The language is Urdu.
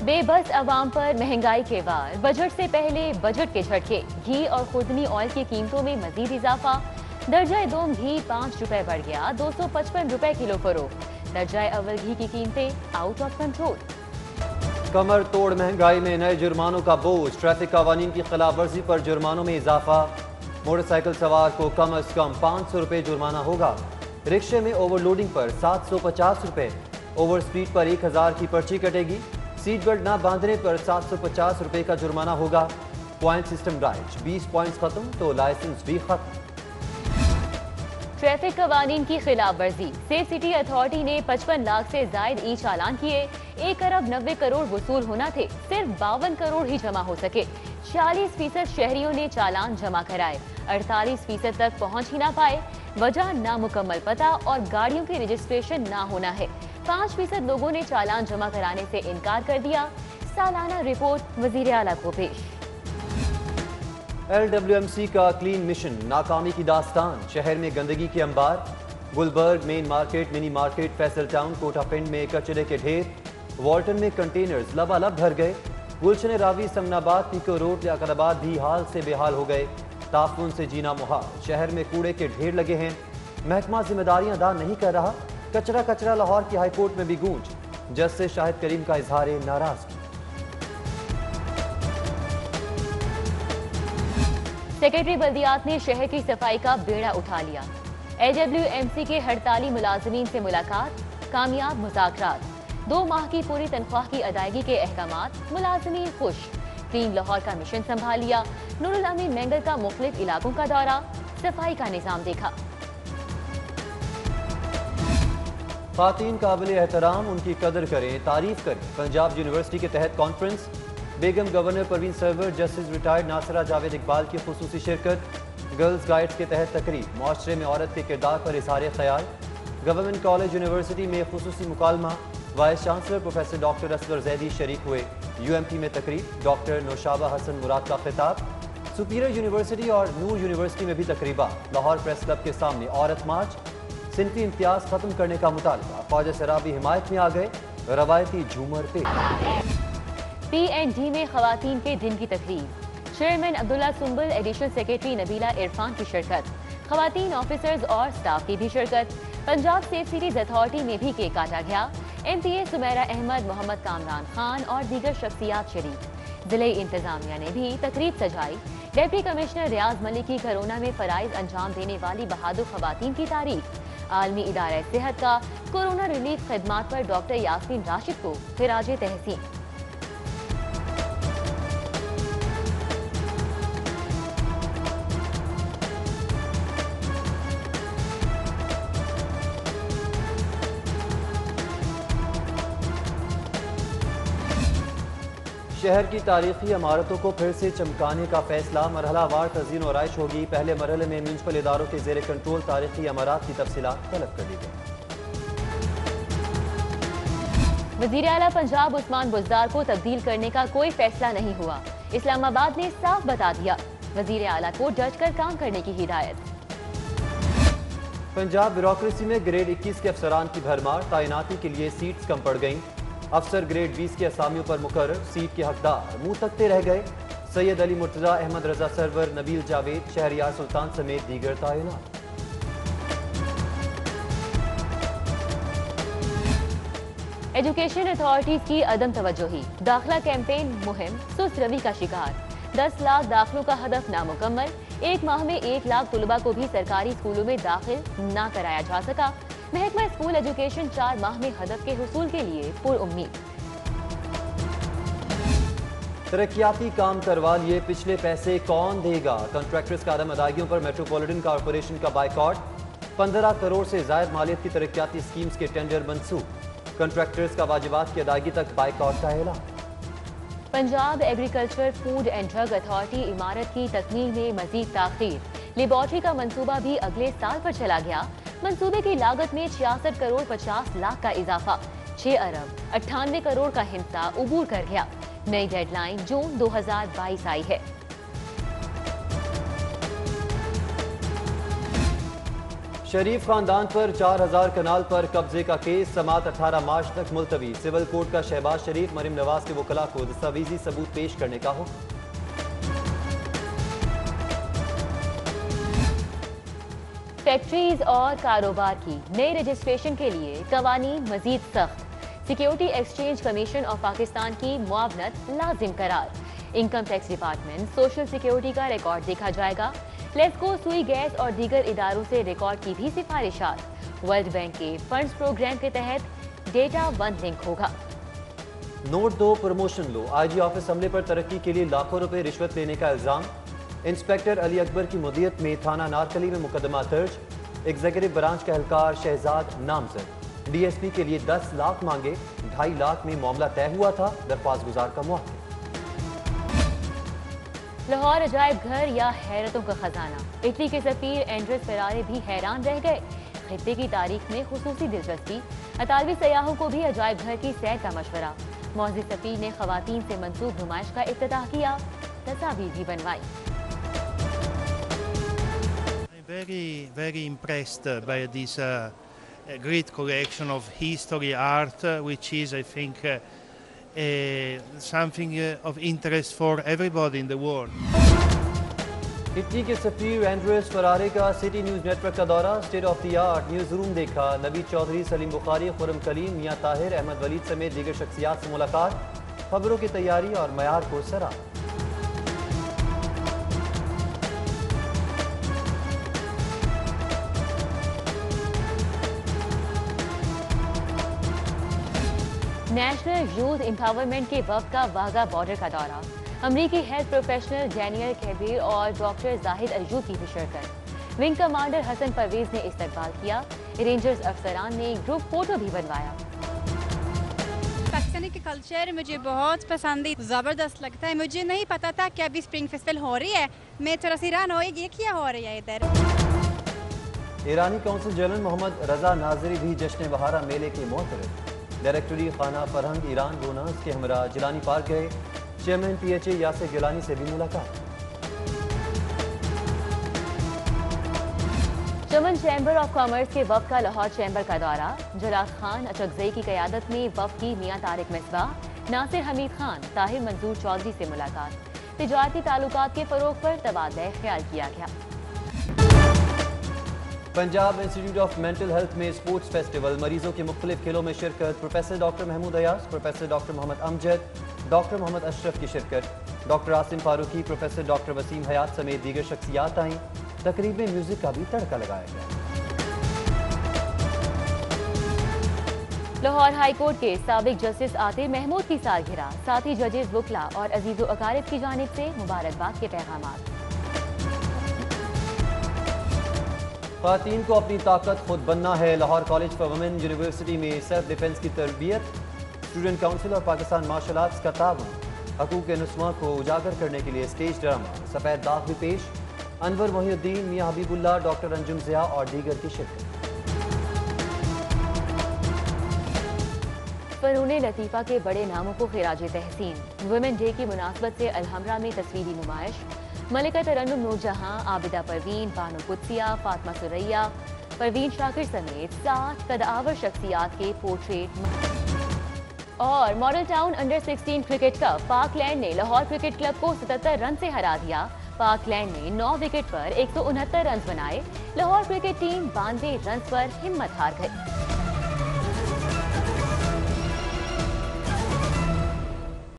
بے بس عوام پر مہنگائی کے وار، بجٹ سے پہلے بجٹ کے جھٹکے، گھی اور خوردنی آئل کی قیمتوں میں مزید اضافہ، درجہ دوم گھی 5 روپے بڑھ گیا 255 روپے کلو فروخت، درجہ اول گھی کی قیمتیں آؤٹ آف کنٹرول۔ کمر توڑ مہنگائی میں نئے جرمانوں کا بوجھ، ٹریفک قوانین کی خلاف ورزی پر جرمانوں میں اضافہ، موٹر سائیکل سوار کو کم از کم 500 روپے جرمانہ ہوگا، رکشے میں اوور لوڈنگ پر 750 روپے، اوور سپیڈ پر 1000 کی پرچی کٹے گی، سیٹ بیلٹ نہ باندھنے پر 750 روپے کا جرمانہ ہوگا، پوائنٹ سسٹم رائج، 20 پوائنٹس ختم تو لائسنس بھی ختم۔ ٹریفک قوانین کی خلاف ورزی، سیف سٹی اتھارٹی نے 55 لاکھ سے زائد ای چالان کیے، 1 ارب 90 کروڑ وصول ہونا تھے، صرف 52 کروڑ ہی جمع ہو سکے، 46% شہریوں نے چالان جمع کرائے، 48% تک پہنچ ہی نہ پائے، وجہ نامکمل پتہ اور گاڑیوں کی رجسٹریشن نہ ہونا ہے، 5% لوگوں نے چالان جمع کرانے سے انکار کر دیا، سالانہ رپورٹ وزیر اعلیٰ کو پیش۔ LWMC کا کلین مشن ناکامی کی داستان، شہر میں گندگی کے انبار، Gulberg main market, mini market, Faisal town, Kotha Pind میں کچرے کے ڈھیر، والٹن میں کنٹینرز لبالب بھر گئے، گلشن راوی، سمن آباد، پیکو روڈ، لیاقت آباد بھی حال سے بے حال ہو گئے، تعفن سے جینا محال، شہر میں کوڑے کے ڈھیر لگے ہیں، محکمہ ذمہ داریاں ادا نہیں کر رہا، کچرا لاہور کی ہائی کورٹ میں بھی گونج، جج سے شاہد کریم کا اظہار ناراضگی۔ سیکرٹری بلدیات نے شہر کی صفائی کا بیڑا اٹھا لیا، LWMC کے ہڑتالی ملازمین سے ملاقات، کامیاب مذاکرات، 2 ماہ کی پوری تنخواہ کی ادائیگی کے احکامات، ملازمین خوش، کلین لاہور کا مشن سنبھال لیا، نور الامین مینگل کا مختلف علاقوں کا دورہ، صفائی کا نظام دیکھا۔ خواتین قابل احترام، ان کی قدر کریں، تعریف کریں، پنجاب یونیورسٹی کے تحت کانفرنس، بیگم گورنر پروین سرور، جسٹس ریٹائرڈ ناصرہ جاوید اقبال کی خصوصی شرکت، گرلز گائیڈز کے تحت تقریب، معاشرے میں عورت کے کردار پر اظہار خیال، گورنمنٹ کالج یونیورسٹی میں خصوصی مکالمہ، vice chancellor professor doctor Asghar Zaidi شریک ہوئے، UMP میں تقریب، ڈاکٹر نوشابہ حسن مراد کا خطاب، سپیریئر یونیورسٹی اور نور یونیورسٹی میں بھی تقریبات، لاہور پریس کلب کے سامنے عورت مارچ، صنفی امتیاز ختم کرنے کا مطالبہ، خواجہ سرابی حمایت میں آ گئے، روایتی جھومر پیش۔ PND میں خواتین کے دن کی تقریب، چیئرمین عبداللہ سنبل، ایڈیشنل سیکرٹری نبیلہ عرفان کی شرکت، خواتین آفیسرز اور سٹاف کی بھی شرکت، پنجاب سیف سٹیز اتھارٹی میں بھی کیک کاٹا گیا، MPA سمیرہ احمد، محمد کامران خان اور دیگر شخصیات شریک، ضلعی انتظامیہ نے بھی تقریب سجائی، ڈپٹی کمشنر ریاض ملک کی کرونا میں فرائض انجام دینے والی بہادر خواتین کی تعریف، عالمی ادارہ صحت کا کورونا ریلیف خدمات پر ڈاکٹر یاسمین راشد کو خراج تحسین۔ شہر کی تاریخی عمارتوں کو پھر سے چمکانے کا فیصلہ، مرحلہ وار تزئین و آرائش ہوگی، پہلے مرحلے میں میونسپل اداروں کے زیر کنٹرول تاریخی عمارات کی تفصیلات طلب کر دی گئی۔ وزیر اعلیٰ پنجاب عثمان بزدار کو تبدیل کرنے کا کوئی فیصلہ نہیں ہوا، اسلام آباد نے صاف بتا دیا، وزیر اعلیٰ کو ڈٹ کر کام کرنے کی ہدایت۔ پنجاب بیوروکریسی میں گریڈ 21 کے افسران کی بھرمار، تعیناتی کے لیے سیٹس کم پڑ گئیں، افسر گریڈ 20 کے اسامیوں پر مقرر، سیٹ کے حقدار منہ تکتے رہ گئے، سید علی مرتضی، احمد رضا سرور، نبیل جاوید، شہریار سلطان سمیت دیگر تعینات۔ ایجوکیشن اتھارٹیز کی عدم توجہی، داخلہ کیمپین مہم سست روی کا شکار، 10 لاکھ داخلوں کا ہدف نامکمل، 1 ماہ میں 1 لاکھ طلباء کو بھی سرکاری اسکولوں میں داخل نہ کرایا جا سکا، محکمہ اسکول ایجوکیشن 4 ماہ میں ہدف کے حصول کے لیے پر امید۔ ترقیاتی کام کروا لیے، پچھلے پیسے کون دے گا، کنٹریکٹرز کا عدم ادائیگیوں پر میٹروپولیٹن کارپوریشن کا بائیکاٹ، 15 کروڑ سے زائد مالیت کی ترقیاتی اسکیمز کے ٹینڈر منسوخ، کنٹریکٹرز کا واجبات کی ادائیگی تک بائیکاٹ کا اعلان۔ Punjab agriculture food and drug authority عمارت کی تکمیل میں مزید تاخیر، لیبارٹری کا منصوبہ بھی اگلے سال پر چلا گیا، منصوبے کی لاگت میں 66 کروڑ 50 لاکھ کا اضافہ، 6 ارب 98 کروڑ کا حصہ عبور کر گیا، نئی ڈیڈ لائن جون 2022 آئی ہے۔ شریف خاندان پر 4000 کنال پر قبضے کا کیس سماعت 18 مارچ تک ملتوی۔ سول کورٹ کا شہباز شریف مریم نواز کے وکلاء کو دستاویزی ثبوت پیش کرنے کا حکم۔ فیکٹریز اور کاروبار کی نئی رجسٹریشن کے لیے قوانین مزید سخت۔ Security exchange commission of Pakistan کی معاونت لازم قرار۔ Income tax department social security کا ریکارڈ دیکھا جائے گا۔ لیسکو، سوئی گیس اور دیگر اداروں سے ریکارڈ کی بھی سفارشات۔ ورلڈ بینک کے فنڈز پروگرام کے تحت ڈیٹا ون لنک ہوگا۔ نوٹ 2 پروموشن لو، آئی جی آفس عملے پر ترقی کے لیے لاکھوں روپے رشوت لینے کا الزام۔ انسپیکٹر علی اکبر کی مدیت میں تھانہ نارکلی میں مقدمہ درج۔ ایگزیکٹو برانچ کا اہلکار شہزاد نامزد۔ ڈی ایس پی کے لیے 10 لاکھ مانگے، 2.5 لاکھ میں معاملہ طے ہوا تھا، درخواست گزار کا موقع۔ لاہور عجائب گھر یا حیرتوں کا خزانہ، اٹلی کے سفیر اینڈریس فیرارے بھی حیران رہ گئے۔ خطے کی تاریخ میں خصوصی دلچسپی، اطالوی سیاحوں کو بھی عجائب گھر کی سیر کا مشورہ۔ معزز سفیر نے خواتین سے منسوب نمائش کا افتتاح کیا، تصاویر بھی بنوائی۔ Very impressed by this great collection of history, art, which is, I think, something of interest for everybody in the world. Italy کے سفیر اینڈریس فرارے کا سٹی نیوز نیٹ ورک کا دورہ، state of the art news room دیکھا۔ نوید چودھری، سلیم بخاری، خرم کلیم، میاں طاہر، احمد ولید سمیت دیگر شخصیات سے ملاقات۔ خبروں کی تیاری اور معیار کو سراہا۔ نیشنل یوتھ امپاورمنٹ کے وفد کا واگا بارڈر کا دورہ۔ امریکی ہیلتھ پروفیشنل ڈینیل کیبیر اور ڈاکٹر زاہد الجود کی بھی شرکت۔ ونگ کمانڈر حسن پرویز نے استقبال کیا۔ رینجرز افسران نے گروپ فوٹو بھی بنوایا۔ پاکستانی کے کلچر مجھے بہت پسند ہے، زبردست لگتا ہے۔ مجھے نہیں پتا تھا کہ ابھی اسپرنگ فیسٹیول ہو رہی ہے، میں تھوڑا سی حیران ہوئی یہ کیا ہو رہی ہے ادھر۔ ایرانی کونسل جنرل محمد رضا ناظری بھی جشن بہارہ میلے کے معترف۔ ڈائریکٹری خانہ فرہنگ ایران گونرس کے ہمراہ جیلانی پارک گئے۔ Chairman P H A Yasir Gilani سے بھی ملاقات۔ چمن چیمبر آف کامرس کے وفد کا لاہور چیمبر کا دورہ۔ جلال خان اچکزئی کی قیادت میں وفد کی میاں طارق مصباح، ناصر حمید خان، طاہر منظور چودھری سے ملاقات۔ تجارتی تعلقات کے فروغ پر تبادلہ خیال کیا گیا۔ Punjab institute of mental health میں اسپورٹس فیسٹیول، مریضوں کے مختلف کھیلوں میں شرکت۔ Professor doctor Mahmood Ayaz, professor doctor Muhammad Amjad, doctor Muhammad Ashraf کی شرکت۔ Doctor Asim Farooqui, professor doctor Waseem Hayat سمیت دیگر شخصیات آئیں۔ تقریب میں میوزک کا بھی تڑکا لگایا گیا۔ لاہور ہائی کورٹ کے سابق جسٹس عاطر محمود کی سالگرہ، ساتھی ججز، وکلاء اور عزیز و اقارب کی جانب سے مبارکباد کے پیغامات۔ خواتین کو اپنی طاقت خود بننا ہے، Lahore college for women university میں سیلف ڈیفنس کی تربیت۔ اسٹوڈنٹ کونسل اور پاکستان مارشل آرٹس کا تعاون، حقوق نسواں کو اجاگر کرنے کے لیے اسٹیج ڈرامہ، سفید داغ بھی پیش۔ انور محی الدین، میاں حبیب اللہ، ڈاکٹر انجم ضیاء اور دیگر کی شرکت۔ فنون لطیفہ کے بڑے ناموں کو خراج تحسین۔ ویمن ڈے کی مناسبت سے الحمرا میں تصویری نمائش۔ ملکہ ترنم نور جہاں، عابدہ پروین، بانو قدسیہ، فاطمہ سریا، پروین شاکر سمیت 60 قدآور شخصیات کے پورٹریٹ۔ اور model town under 16 cricket cup, پاک لینڈ نے لاہور کرکٹ کلب کو 77 رن سے ہرا دیا۔ پاک لینڈ نے 9 وکٹ پر 169 رنز بنائے۔ لاہور کرکٹ ٹیم 92 رنز پر ہمت ہار گئی۔